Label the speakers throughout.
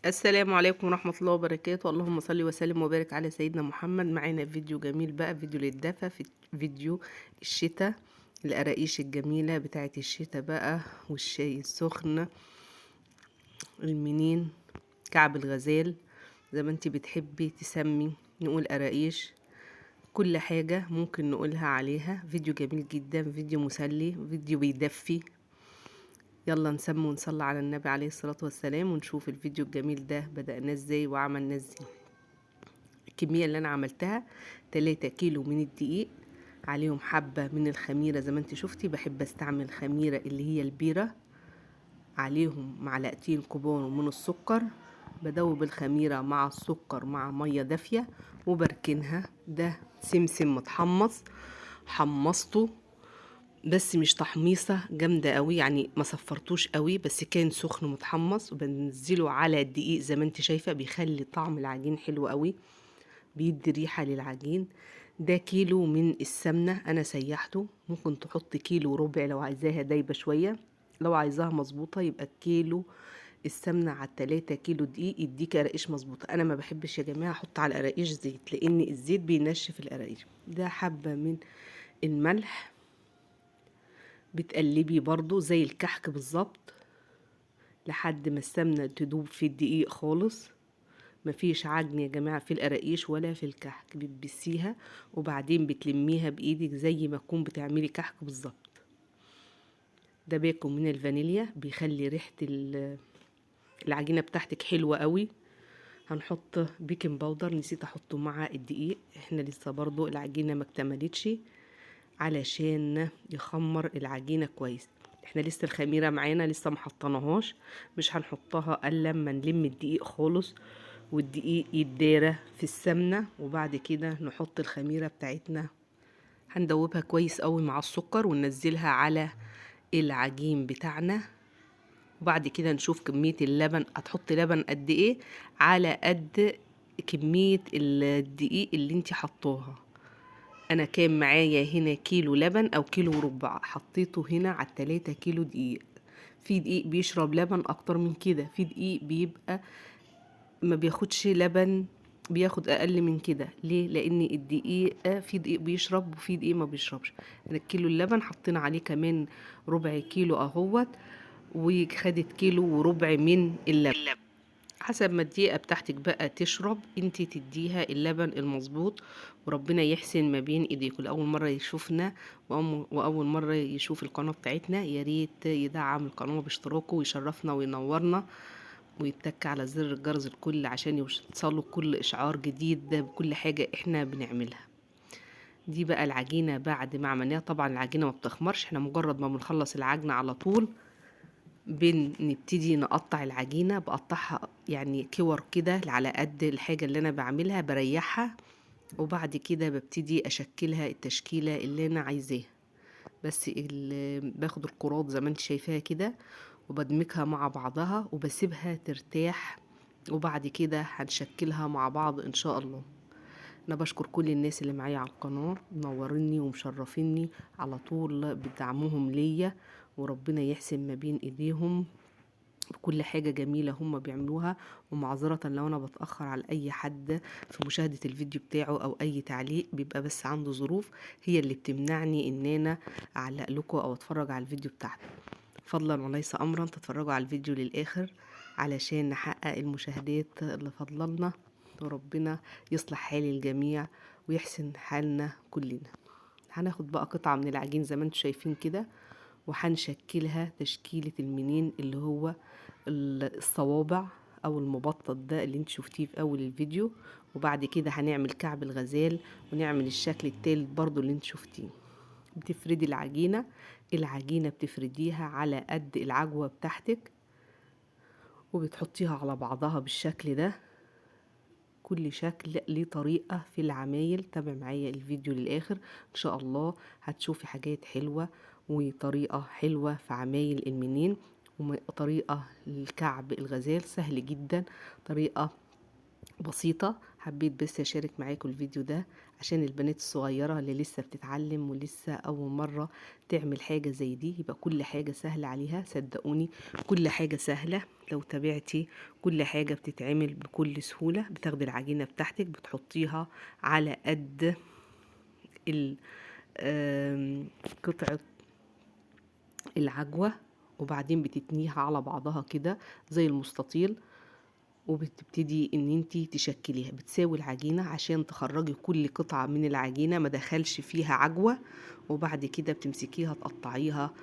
Speaker 1: السلام عليكم ورحمة الله وبركاته. اللهم صل وسلم وبارك على سيدنا محمد. معانا فيديو جميل بقى، فيديو للدفا، في فيديو الشتاء، القراقيش الجميلة بتاعة الشتاء بقى، والشاي السخن، المنين، كعب الغزال، زي ما انتي بتحبي تسمي، نقول قراقيش، كل حاجة ممكن نقولها عليها. فيديو جميل جدا، فيديو مسلي، فيديو بيدفي. يلا نسمي ونصلي على النبي عليه الصلاة والسلام ونشوف الفيديو الجميل ده بدأناه ازاي وعملناه ازاي. الكمية اللي انا عملتها 3 كيلو من الدقيق، عليهم حبة من الخميرة زي ما انت شفتي، بحب استعمل خميرة اللي هي البيرة، عليهم معلقتين كبار من السكر، بدوب الخميرة مع السكر مع مية دافية وبركنها. ده سمسم متحمص، حمصته بس مش تحميصة جامدة قوي، يعني ما صفرتوش قوي، بس كان سخن متحمص، وبنزله على الدقيق زي ما انت شايفة، بيخلي طعم العجين حلو قوي، بيدي ريحة للعجين. ده كيلو من السمنة انا سيحته، ممكن تحط كيلو وربع لو عايزاها دايبة شوية، لو عايزاها مظبوطة يبقى كيلو السمنة على 3 كيلو دقيق يديك قراقيش مظبوطة. انا ما بحبش يا جماعة احط على القراقيش زيت، لان الزيت بينشف القراقيش. ده حبة من الملح، بتقلبي برضو زي الكحك بالظبط لحد ما السمنة تدوب في الدقيق خالص. مفيش عجن يا جماعة في القراقيش ولا في الكحك، بتبسيها وبعدين بتلميها بإيدك زي ما تكون بتعملي كحك بالظبط. ده باكو من الفانيليا، بيخلي ريحة العجينة بتاعتك حلوة قوي. هنحط بيكنج باودر، نسيت احطه مع الدقيق، احنا لسه برضو العجينة ما اكتملتش، علشان يخمر العجينة كويس. احنا لسه الخميرة معانا لسه محطناهاش، مش هنحطها الا لما نلم الدقيق خالص والدقيق يتدارى في السمنة، وبعد كده نحط الخميرة بتاعتنا، هندوبها كويس قوي مع السكر وننزلها على العجين بتاعنا. وبعد كده نشوف كمية اللبن، هتحط لبن قد ايه على قد كمية الدقيق اللي انتي حطوها. انا كان معايا هنا كيلو لبن او كيلو وربع، حطيته هنا على 3 كيلو دقيق. في دقيق بيشرب لبن اكتر من كده، في دقيق بيبقى ما بياخدش لبن، بياخد اقل من كده. ليه؟ لان الدقيق في دقيق بيشرب وفي دقيق ما بيشربش. انا كيلو اللبن حطينا عليه كمان ربع كيلو اهوت، وخدت كيلو وربع من اللبن. حسب ما الدقيقة بتاعتك بقى تشرب، انتي تديها اللبن المظبوط، وربنا يحسن ما بين ايديكم. لأول مرة يشوفنا وأول مرة يشوف القناة بتاعتنا، ياريت يدعم القناة باشتراكه ويشرفنا وينورنا، ويتك على زر الجرس الكل عشان يوصله كل إشعار جديد بكل حاجة احنا بنعملها. دي بقى العجينة بعد ما عملناها. طبعا العجينة ما بتخمرش، احنا مجرد ما بنخلص العجنة على طول بنبتدي نقطع العجينة، بقطعها يعني كور كده على قد الحاجة اللي أنا بعملها، بريحها، وبعد كده ببتدي أشكلها التشكيلة اللي أنا عايزاها. بس باخد الكرات زي ما انت شايفاها كده، وبدمجها مع بعضها وبسيبها ترتاح، وبعد كده هنشكلها مع بعض إن شاء الله. أنا بشكر كل الناس اللي معايا على القناة، منوريني ومشرفيني على طول بدعمهم ليا، وربنا يحسن ما بين إيديهم بكل حاجة جميلة هم بيعملوها. ومعذرة لو أنا بتأخر على أي حد في مشاهدة الفيديو بتاعه أو أي تعليق، بيبقى بس عنده ظروف هي اللي بتمنعني إن أنا أعلق لكم أو أتفرج على الفيديو بتاعته. فضلا وليس أمرا تتفرجوا على الفيديو للآخر علشان نحقق المشاهدات اللي فضلنا، وربنا يصلح حال الجميع ويحسن حالنا كلنا. هناخد بقى قطعة من العجين زي ما انتم شايفين كده، وهنشكلها تشكيلة المنين اللي هو الصوابع او المبطط ده اللي انت شفتيه في اول الفيديو. وبعد كده هنعمل كعب الغزال ونعمل الشكل التالت برضو اللي انت شفتيه. بتفردي العجينة بتفرديها على قد العجوة بتاعتك، وبتحطيها على بعضها بالشكل ده. كل شكل ليه طريقة في العمايل، تابع معايا الفيديو للآخر إن شاء الله هتشوفي حاجات حلوة وطريقة حلوة في عمايل المنين. وطريقة الكعب الغزال سهل جدا، طريقة بسيطة. حبيت بس أشارك معاكم الفيديو ده عشان البنات الصغيرة اللي لسه بتتعلم ولسه أول مرة تعمل حاجة زي دي، يبقى كل حاجة سهلة عليها. صدقوني كل حاجة سهلة لو تابعتي، كل حاجة بتتعمل بكل سهولة. بتاخدي العجينة بتاعتك بتحطيها على قد قطعة العجوة، وبعدين بتتنيها على بعضها كده زي المستطيل، وبتبتدي ان انتي تشكليها. بتساوي العجينة عشان تخرجي كل قطعة من العجينة ما دخلش فيها عجوة، وبعد كده بتمسكيها تقطعيها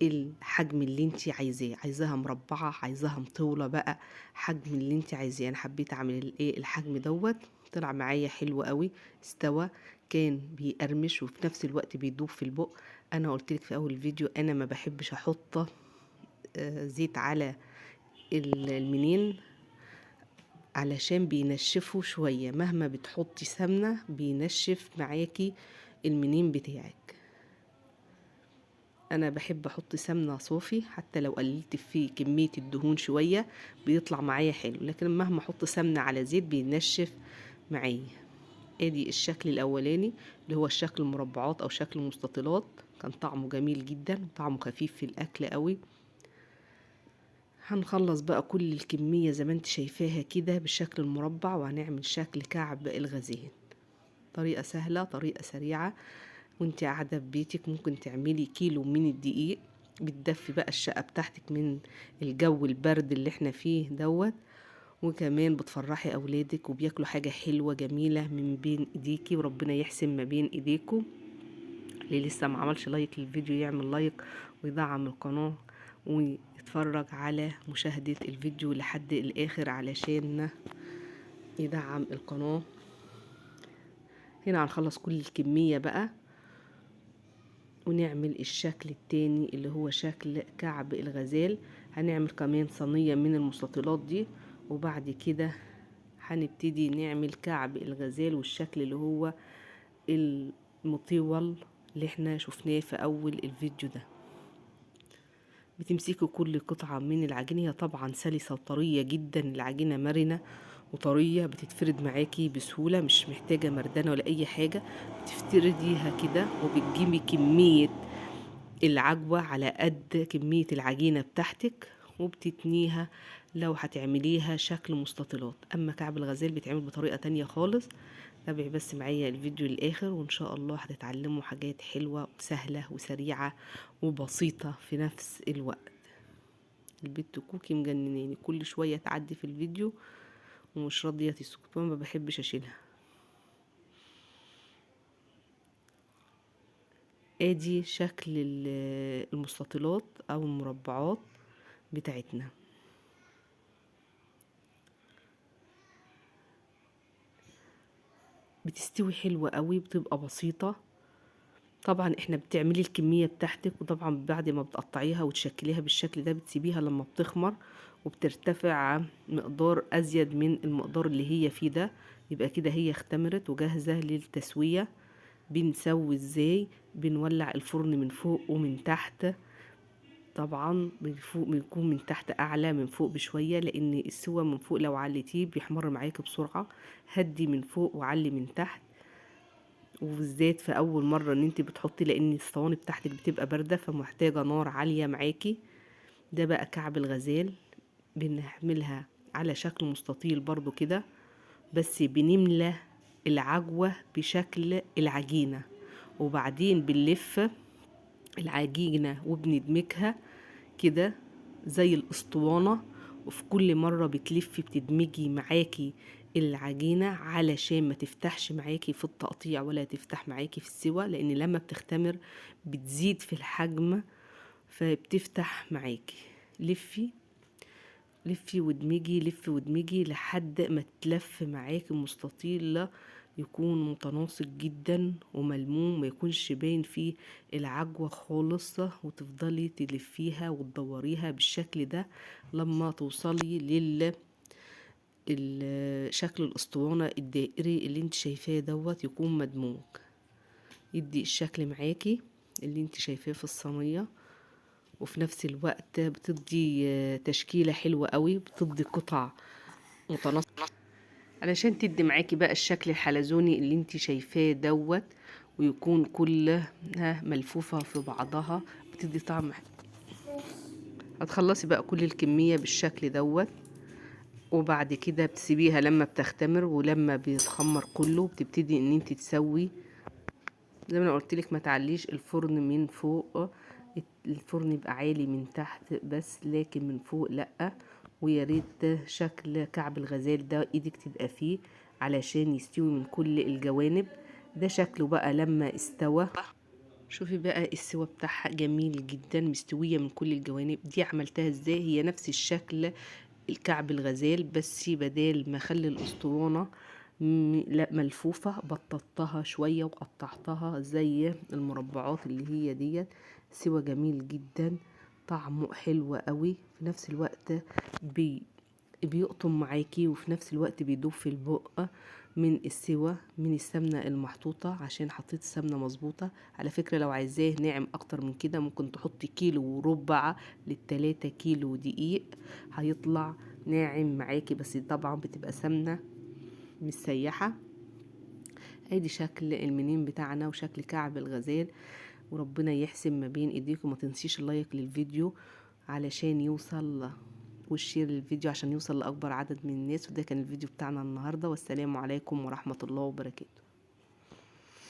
Speaker 1: الحجم اللي انتي عايزاه. عايزاها مربعة، عايزاها مطولة، بقى حجم اللي انتي عايزاه. انا حبيت اعمل الحجم دوت. طلع معايا حلو قوي، استوى، كان بيقرمش وفي نفس الوقت بيدوب في البق. انا قلتلك في اول الفيديو انا ما بحبش احط زيت على المنين علشان بينشفوا شوية. مهما بتحطي سمنة بينشف معاكي المنين بتاعك. انا بحب احط سمنة صافي، حتى لو قللت فيه كمية الدهون شوية بيطلع معايا حلو، لكن مهما احط سمنة على زيت بينشف معايا. ادي الشكل الاولاني اللي هو الشكل المربعات او شكل المستطيلات. كان طعمه جميل جدا، طعمه خفيف في الاكل قوي. هنخلص بقى كل الكمية زي ما انت شايفاها كده بالشكل المربع، وهنعمل شكل كعب الغزال. طريقة سهلة، طريقة سريعة، وانت قاعدة في بيتك ممكن تعملي كيلو من الدقيق. بتدفي بقى الشقة بتاعتك من الجو البرد اللي احنا فيه دوت، وكمان بتفرحي اولادك وبياكلوا حاجة حلوة جميلة من بين ايديكي، وربنا يحسن ما بين ايديكم. اللي لسه ما عملش لايك للفيديو يعمل لايك ويدعم القناة ويتفرج على مشاهدة الفيديو لحد الاخر علشان يدعم القناة. هنا هنخلص كل الكمية بقى ونعمل الشكل التاني اللي هو شكل كعب الغزال. هنعمل كمان صينية من المستطيلات دي، وبعد كده هنبتدي نعمل كعب الغزال والشكل اللي هو المطول اللي احنا شفناه في اول الفيديو ده. بتمسكوا كل قطعة من العجينة، هي طبعا سلسة وطرية جدا، العجينة مرنة وطرية بتتفرد معاكي بسهولة، مش محتاجة مردانة ولا اي حاجة. بتفترديها كده وبتجيبي كمية العجوة على قد كمية العجينة بتاعتك وبتتنيها لو هتعمليها شكل مستطيلات. اما كعب الغزال بيتعمل بطريقة تانية خالص. تابعي بس معايا الفيديو للاخر وان شاء الله هتتعلموا حاجات حلوة وسهلة وسريعة وبسيطة في نفس الوقت. البت كوكي مجنناني، كل شوية تعدي في الفيديو ومش راضية تسكت، ما بحبش اشيلها. ادي شكل المستطيلات او المربعات بتاعتنا. بتستوي حلوة قوي، بتبقى بسيطة. طبعا احنا بتعملي الكمية بتاعتك، وطبعا بعد ما بتقطعيها وتشكليها بالشكل ده بتسيبيها لما بتخمر وبترتفع مقدار ازيد من المقدار اللي هي فيه ده، يبقى كده هي اختمرت وجاهزة للتسوية. بنسوي ازاي؟ بنولع الفرن من فوق ومن تحت. طبعا من فوق بيكون من تحت اعلى، من فوق بشوية، لان السوا من فوق لو عليتيه بيحمر معاكي بسرعة. هدي من فوق وعلي من تحت، وبالذات في اول مره ان انت بتحطي، لان الصواني بتاعتك بتبقى بارده فمحتاجه نار عاليه معاكي. ده بقى كعب الغزال. بنعملها على شكل مستطيل برضو كده، بس بنملى العجوه بشكل العجينه، وبعدين بنلف العجينه وبندمجها كده زي الاسطوانة. وفي كل مرة بتلفي بتدمجي معاكي العجينة علشان ما تفتحش معاكي في التقطيع ولا تفتح معاكي في السوا، لان لما بتختمر بتزيد في الحجم فبتفتح معاكي. لفي لفي وادمجي، لفي وادمجي لحد ما تلف معاكي مستطيل يكون متناسق جدا وملموم، ما يكونش باين فيه العجوة خالص، وتفضلي تلفيها وتدوريها بالشكل ده لما توصلي شكل الاسطوانة الدائري اللي انت شايفاه دوت يكون مدموج. يدي الشكل معاكي اللي انت شايفاه في الصينية، وفي نفس الوقت بتدي تشكيلة حلوة قوي، بتدي قطع متناسقة. علشان تدي معاكي بقى الشكل الحلزوني اللي انت شايفاه دوت، ويكون كلها ملفوفة في بعضها، بتدي طعم حلو. هتخلصي بقى كل الكمية بالشكل دوت، وبعد كده بتسيبيها لما بتختمر ولما بيتخمر كله بتبتدي ان انت تسوي زي ما انا قلتلك. ما تعليش الفرن من فوق، الفرن يبقى عالي من تحت بس، لكن من فوق لأ. ويا ريت شكل كعب الغزال ده ايدك تبقى فيه علشان يستوي من كل الجوانب. ده شكله بقى لما استوى. شوفي بقى السوا بتاعها جميل جدا، مستوية من كل الجوانب. دي عملتها ازاي؟ هي نفس الشكل الكعب الغزال، بس بدال ما اخلي الاسطوانة لا ملفوفة، بططتها شوية وقطعتها زي المربعات اللي هي ديت. سوا جميل جدا، طعمه حلو قوي في نفس الوقت، بي بيقطم معاكي وفي نفس الوقت بيدوب في البق من السوا، من السمنة المحطوطة، عشان حطيت السمنة مظبوطة. على فكرة لو عايزاه ناعم اكتر من كده ممكن تحطي كيلو وربع لل3 كيلو دقيق، هيطلع ناعم معاكي، بس طبعا بتبقى سمنة مش سيحة. ادي شكل المنين بتاعنا وشكل كعب الغزال، وربنا يحسن ما بين ايديكم. ما تنسيش اللايك للفيديو علشان يوصل، والشير للفيديو عشان يوصل لأكبر عدد من الناس. وده كان الفيديو بتاعنا النهاردة، والسلام عليكم ورحمة الله وبركاته.